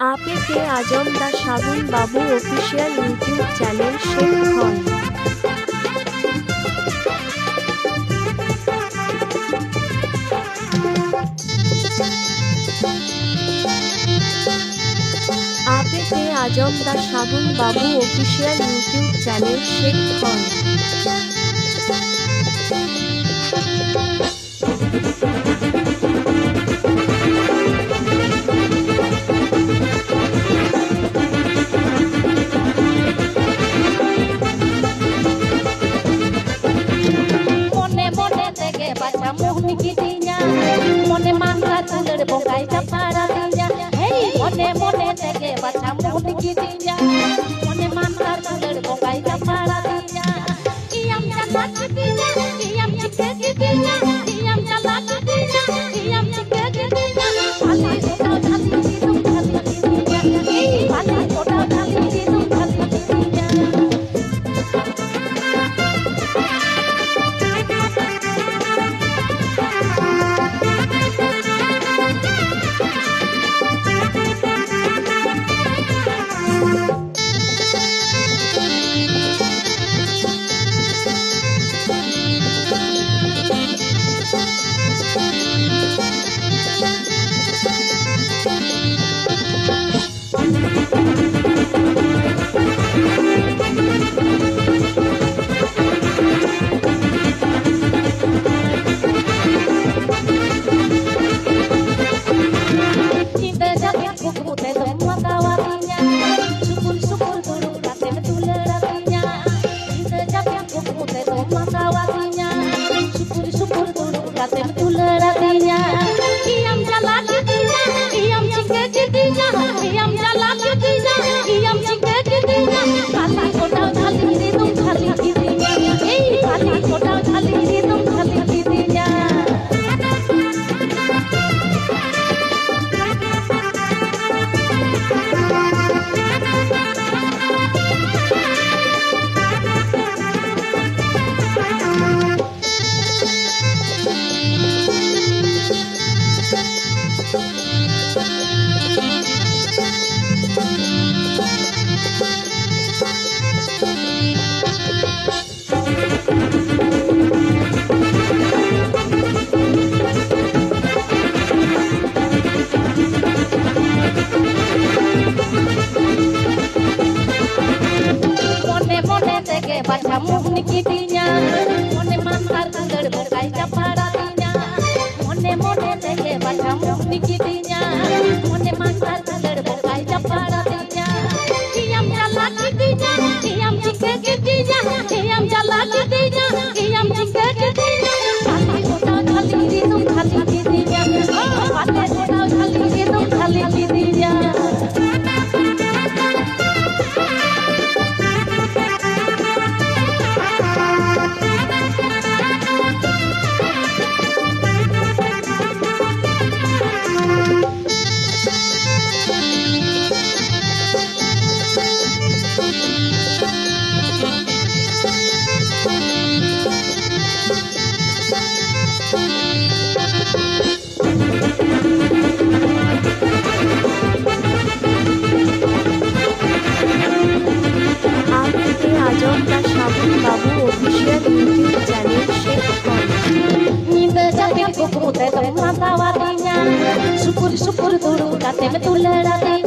आपे के आजम दा साबुन बाबू official YouTube channel Sheikh Khan. आपे के आजम दा साबुन बाबू official YouTube channel Sheikh Khan. Mohni kitinya, mone mangga tulur bongkai capara tinya. Hey, mone tege baca mohni kitinya, mone mangga tulur bongkai capara tinya. Iyam jalan kitinya, iyam cike kitinya, iyam jalan kitinya, iyam cike kitinya. Kali kota kali hidup kali kitinya, hey, kali kota kali hidup kali kitinya. Baca mohni kitinya, mone mangar tulur bongkai capara tinya. Mone tege baca mohni kitinya, mone mangar tulur bongkai capara tinya. Iyam jalan kitinya, iyam cike kitinya, iyam jalan kitinya, iyam cike kitinya. Kali kota kali hidup kali kitinya, kali kota kali hidup kali kitinya. Azam दा साबुन बाबू official YouTube channel Sheikh Khan. Ninda jaket kuku te mata watinya, syukur dulu kate betul hatinya.